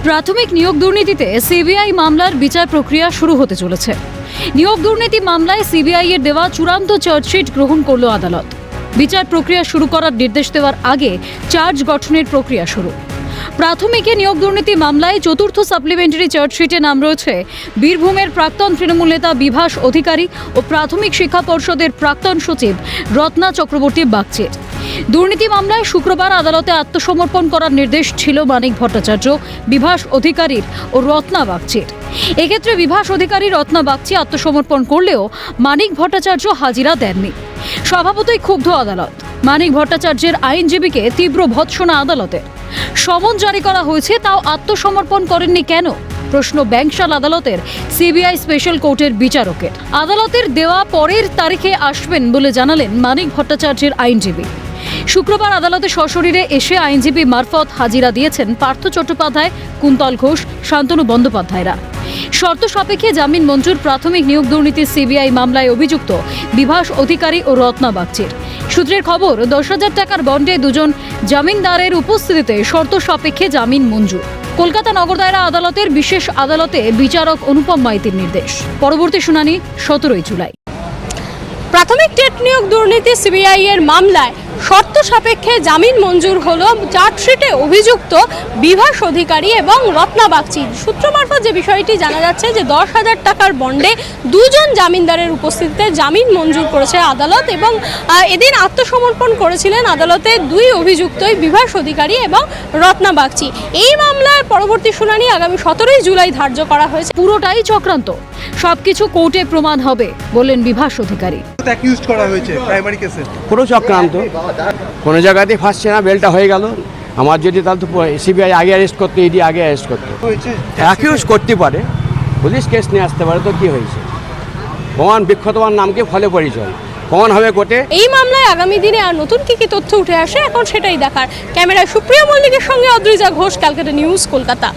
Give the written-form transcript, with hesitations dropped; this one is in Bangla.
প্রাথমিক নিয়োগ দুর্নীতিতে সিবিআই মামলার বিচার প্রক্রিয়া শুরু হতে চলেছে। নিয়োগ দুর্নীতি মামলায় সিবিআই এর দেওয়া চূড়ান্ত চার্জশিট গ্রহণ করল আদালত। বিচার প্রক্রিয়া শুরু করার নির্দেশ দেওয়ার আগে চার্জ গঠনের প্রক্রিয়া শুরু। প্রাথমিকে নিয়োগ দুর্নীতি মামলায় চতুর্থ সাপ্লিমেন্টারি চার্জশিটে নাম রয়েছে বীরভূমের প্রাক্তন তৃণমূল নেতা বিভাস অধিকারী ও প্রাথমিক শিক্ষা পর্ষদের প্রাক্তন সচিব রত্না চক্রবর্তী বাগচির। দুর্নীতি মামলায় শুক্রবার আদালতে আত্মসমর্পণ করার নির্দেশ ছিল মানিক ভট্টাচার্য, বিভাস অধিকারীর ও রত্না বাগচির। এক্ষেত্রে বিভাস অধিকারী রত্না বাগচি আত্মসমর্পণ করলেও মানিক ভট্টাচার্য হাজিরা দেননি। স্বভাবতই ক্ষুব্ধ আদালত। মানিক ভট্টাচার্যের আইনজীবীকে তীব্র ভৎসনা আদালতে। সমন জারি করা হয়েছে, তাও আত্মসমর্পণ করেননি কেন? প্রশ্ন ব্যাংশাল আদালতের সিবিআই স্পেশাল কোর্টের বিচারকের। আদালতের দেওয়া পরের তারিখে আসবেন বলে জানালেন মানিক ভট্টাচার্যের আইনজীবী। শুক্রবার আদালতে সশরীরে এসে আইনজীবী মারফত হাজিরা দিয়েছেন পার্থ চট্টোপাধ্যায়, কুন্তল ঘোষ, শান্তনু বন্দ্যোপাধ্যায়রা। শর্ত সাপেক্ষে জামিন মঞ্জুর প্রাথমিক নিয়োগ দুর্নীতির সিবিআই মামলায় অভিযুক্ত বিভাস অধিকারী ও রত্না বাগচির। সূত্রের খবর, 10,000 টাকার বন্ডে দুজন জামিনদারের উপস্থিতিতে শর্ত সাপেক্ষে জামিন মঞ্জুর। কলকাতা নগর দায়রা আদালতের বিশেষ আদালতে বিচারক অনুপম মাইতির নির্দেশ। পরবর্তী শুনানি 17 জুলাই। প্রাথমিক টেট নিয়োগ দুর্নীতি সিবিআই এর মামলায় শর্ত সাপেক্ষে জামিন মঞ্জুর হলো চার্জশিটে অভিযুক্ত বিভাস অধিকারী এবং রত্না বাগচির। সূত্র মারফত যে বিষয়টি জানা যাচ্ছে যে 10,000 টাকার বন্ডে দুজন জামিনদারের উপস্থিতিতে জামিন মঞ্জুর করেছে আদালত এবং এদিন আত্মসমর্পণ করেছিলেন আদালতে দুই অভিযুক্তই বিভাস অধিকারী এবং রত্না বাগচি। এই মামলার পরবর্তী শুনানি আগামী 17 জুলাই ধার্য করা হয়েছে। পুরোটাই চক্রান্ত, সবকিছু কোর্টে প্রমাণ হবে বললেন বিভাস অধিকারী। পুরো চক্রান্ত, কোনো জায়গাতেই ফাঁসছে না, বেলটা হয়ে গেল। আমার যদি তাহলে তো সিবিআই আগে অ্যারেস্ট করতো, ইডি আগে অ্যারেস্ট করতো। অ্যাকিউজ করতে পারে, পুলিশ কেস নিয়ে আসতে পারে, তো কি হয়েছে? প্রমাণ বিক্ষতমান নামকে ফলে পরিচয় প্রমাণ হবে কোর্টে। এই মামলায় আগামী দিনে আর নতুন কি তথ্য উঠে আসে এখন সেটাই দেখার। ক্যামেরায় সুপ্রিয়া মল্লিকের সঙ্গে অদ্রিজা ঘোষ, ক্যালকাটা নিউজ, কলকাতা।